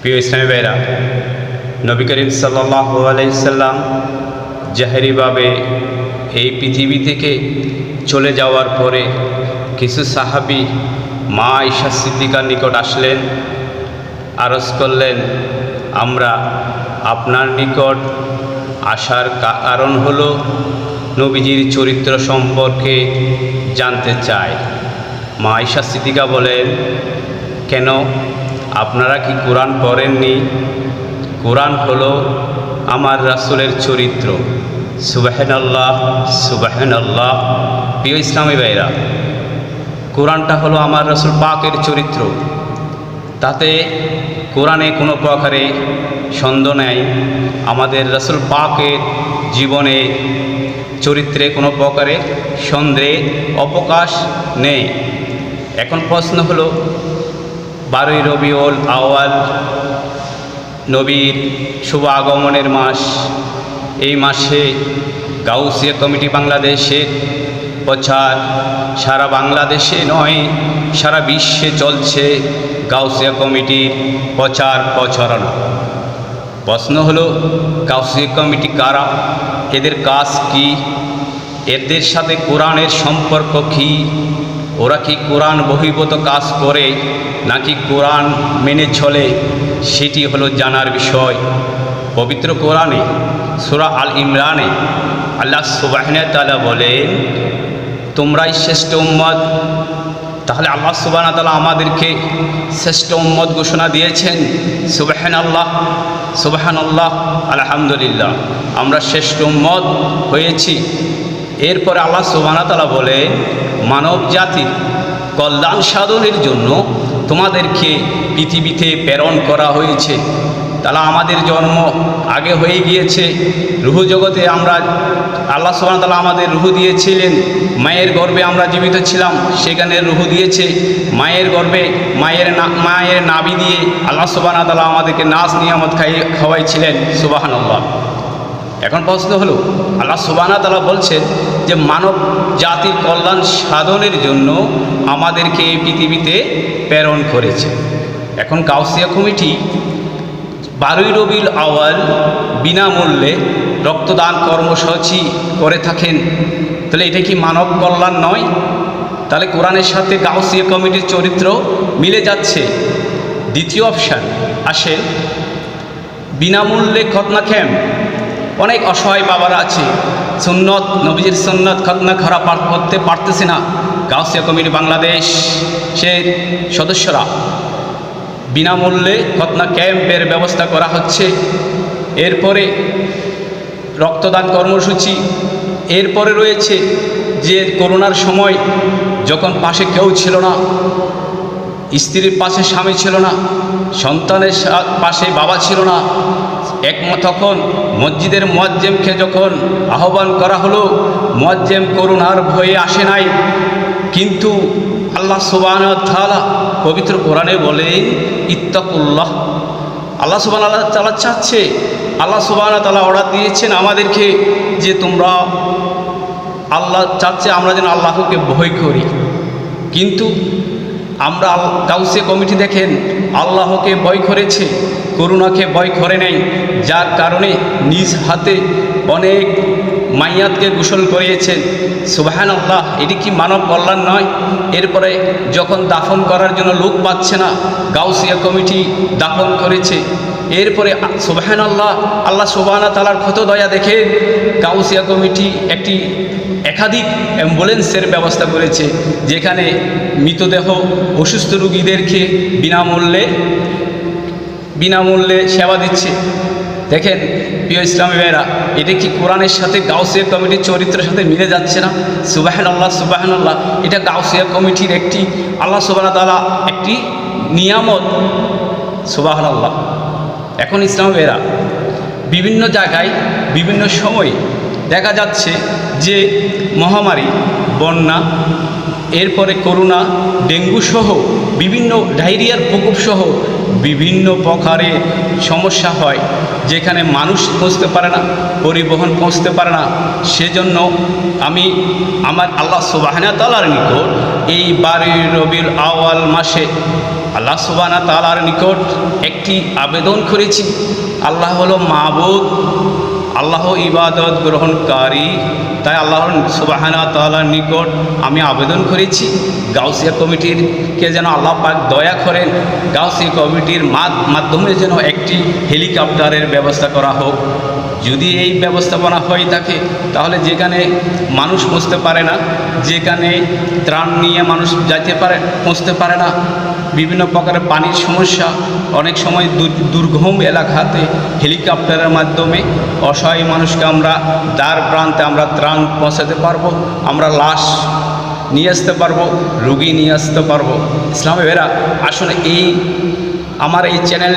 প্রিয় ইসলামী ভাইরা, নবী করিম সাল্লাল্লাহু আলাইহি সাল্লাম জাহেরিভাবে এই পৃথিবী থেকে চলে যাওয়ার পরে কিছু সাহাবী মা আয়েশা সিদ্দিকার নিকট আসলেন, আরজ করলেন, আমরা আপনার নিকট আসার কারণ হলো নবীজির চরিত্র সম্পর্কে জানতে চাই। মা আয়েশা সিদ্দিকা বলেন, কেন, আপনারা কি কোরআন পড়েননি? কোরআন হলো আমার রাসূলের চরিত্র। সুবহানাল্লাহ, সুবহানাল্লাহ। প্রিয় ইসলামী ভাইরা, কোরআনটা হলো আমার রাসূল পাকের চরিত্র। তাতে কোরআনে কোনো প্রকারে সন্দেহ নেই, আমাদের রাসূল পাকের জীবনে চরিত্রে কোনো প্রকারে সন্দেহের অবকাশ নেই। এখন প্রশ্ন হলো, 12ই রবিউল আউয়াল নবীর শুভ আগমনের মাস। এই মাসে গাউসিয়া কমিটি বাংলাদেশের প্রচার সারা বাংলাদেশে নয়, সারা বিশ্বে চলছে গাউসিয়া কমিটির প্রচার প্রচারণা। প্রশ্ন হলো, গাউসিয়া কমিটি কারা? এদের কাজ কি? এদের সাথে কোরআনের সম্পর্ক কি? ওরা কি কোরআন বহির্ভূত কাজ করে নাকি কোরআন মেনে চলে? সেটি হলো জানার বিষয়। পবিত্র কোরআনে সূরা আল ইমরানে আল্লাহ সুবহানাহু ওয়া তাআলা বলেন, তোমরাই শ্রেষ্ঠ উম্মত। তাহলে আল্লাহ সুবহানাহু ওয়া তাআলা আমাদেরকে শ্রেষ্ঠ উম্মত ঘোষণা দিয়েছেন। সুবহানাল্লাহ, সুবহানাল্লাহ, আলহামদুলিল্লাহ, আমরা শ্রেষ্ঠ উম্মত হয়েছি। এরপরে আল্লাহ সুবহানাহু ওয়া তাআলা বলেন, মানব জাতির কল্যাণ সাধনের জন্য তোমাদেরকে পৃথিবীতে প্রেরণ করা হয়েছে। তাহলে আমাদের জন্ম আগে হয়ে গিয়েছে। রুহ জগতে আমরা, আল্লাহ সুবহানাহু ওয়া তাআলা আমাদের রুহ দিয়েছিলেন। মায়ের গর্ভে আমরা জীবিত ছিলাম, সেখানে রুহ দিয়েছে। মায়ের গর্ভে মায়ের নাভি দিয়ে আল্লাহ সুবহানাহু ওয়া তাআলা আমাদেরকে নাজ নিয়ামত খাওয়াইছিলেন। সুবহানাল্লাহ। এখন প্রশ্ন হলো, আল্লাহ সুবহানাহু ওয়া তাআলা বলছেন যে মানব জাতির কল্যাণ সাধনের জন্য আমাদেরকে এই পৃথিবীতে প্রেরণ করেছে। এখন গাউসিয়া কমিটি 12ই রবিউল আউয়াল বিনামূল্যে রক্তদান কর্মসূচি করে থাকেন। তাহলে এটা কি মানব কল্যাণ নয়? তাহলে কোরআনের সাথে গাউসিয়া কমিটির চরিত্র মিলে যাচ্ছে। দ্বিতীয় অপশান আসে, বিনামূল্যে খতনা ক্যাম্প। অনেক অসহায় বাবারা আছে, সুন্নত, নবীজির সুন্নত খতনা খারাপ করতে পারতেছে না। গাউসিয়া কমিটি বাংলাদেশ সে সদস্যরা বিনামূল্যে খতনা ক্যাম্পের ব্যবস্থা করা হচ্ছে। এরপরে রক্তদান কর্মসূচি। এরপরে রয়েছে যে করোনার সময় যখন পাশে কেউ ছিল না, স্ত্রীর পাশে স্বামী ছিল না, সন্তানের পাশে বাবা ছিল না, তখন মসজিদের মুয়াজ্জিমকে যখন আহ্বান করা হলো, মুয়াজ্জিম করোনার ভয়ে আসে নাই। কিন্তু আল্লাহ সুবহানাহু ওয়া তাআলা পবিত্র কোরআনে বলেন, ইত্তাকুল্লাহ। আল্লাহ সুবহানাহু ওয়া তাআলা চাচ্ছে, আল্লাহ সুবহানাহু ওয়া তাআলা অর্ডার দিয়েছেন আমাদেরকে যে তোমরা, আল্লাহ চাচ্ছে আমরা যেন আল্লাহকে ভয় করি। কিন্তু আমরা গাউসিয়া কমিটি দেখেন আল্লাহকে ভয় করেছে, করুণাকে ভয় করে নেই, যার কারণে নিজ হাতে অনেক মাইয়াতকে গোসল করিয়েছেন। সুবহানাল্লাহ, এটি কি মানব কল্যাণ নয়? এরপরে যখন দাফন করার জন্য লোক পাচ্ছে না, গাউসিয়া কমিটি দাফন করেছে। এরপরে সুবহানাল্লাহ, আল্লাহ সুবহানাহু ওয়া তাআলার কত দয়া দেখে গাউসিয়া কমিটি একাধিক অ্যাম্বুলেন্সের ব্যবস্থা করেছে, যেখানে মৃতদেহ অসুস্থ রোগীদেরকে বিনামূল্যে সেবা দিচ্ছে। দেখেন প্রিয় ইসলামী ভাইরা, এটা কি কোরআনের সাথে গাউসিয়া কমিটির চরিত্রের সাথে মিলে যাচ্ছে না? সুবহানাল্লাহ, সুবহানাল্লাহ। এটা গাউসিয়া কমিটির একটি, আল্লাহ সুবহানাহু ওয়া তাআলা একটি নিয়ামত। সুবহানাল্লাহ। এখন ইসলামী ভাইরা, বিভিন্ন জায়গায় বিভিন্ন সময়ে দেখা যাচ্ছে যে মহামারী, বন্যা, এরপরে করোনা, ডেঙ্গু সহ বিভিন্ন ডায়রিয়ার প্রকোপ সহ বিভিন্ন প্রকারের সমস্যা হয়, যেখানে মানুষ পৌঁছতে পারে না, পরিবহন পৌঁছতে পারে না। সেজন্য আমি আমার আল্লাহ সুবহানাহু ওয়া তাআলার নিকট এই 12ই রবিউল আউয়াল মাসে আল্লাহ সুবহানাহু ওয়া তাআলার নিকট একটি আবেদন করেছি। আল্লাহ হলো মাবুদ, আল্লাহ ইবাদত গ্রহণকারী, তাই আল্লাহর সুবহানাহু ওয়া তাআলার নিকট আমি আবেদন করেছি গাউসিয়া কমিটিরকে যেন আল্লাহ পাক দয়া করেন, গাউসিয়া কমিটির মাধ্যমে যেন একটি হেলিকপ্টারের ব্যবস্থা করা হোক। যদি এই ব্যবস্থাপনা হয়ে থাকে তাহলে যেখানে মানুষ পৌঁছতে পারে না, যেখানে ত্রাণ নিয়ে মানুষ যাইতে পারে পৌঁছতে পারে না, বিভিন্ন প্রকারের পানির সমস্যা, অনেক সময় দুর্গম এলাকাতে হেলিকপ্টারের মাধ্যমে অসহায় মানুষকে আমরা দ্বার প্রান্তে আমরা ত্রাণ পৌঁছাতে পারবো, আমরা লাশ নিয়ে আসতে পারবো, রুগী নিয়ে আসতে পারবো। ইসলামে বেরা আসলে আমার এই চ্যানেল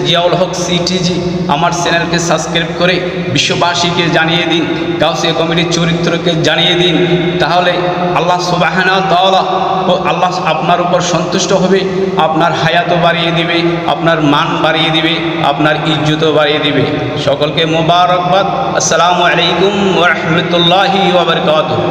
জিয়াউল হক সিটিজি আমার চ্যানেলকে সাবস্ক্রাইব করে বিশ্ববাসীকে জানিয়ে দিন, গাউসিয়া কমিটির চরিত্রকে জানিয়ে দিন, তাহলে আল্লাহ সুবহানাহু ওয়া তাআলা আল্লাহ আপনার উপর সন্তুষ্ট হবে, আপনার হায়াতও বাড়িয়ে দিবে, আপনার মান বাড়িয়ে দিবে, আপনার ইজ্জতও বাড়িয়ে দিবে। সকলকে মোবারকবাদ। আসসালামু আলাইকুম ওয়া রাহমাতুল্লাহি ওয়া বারাকাতুহু।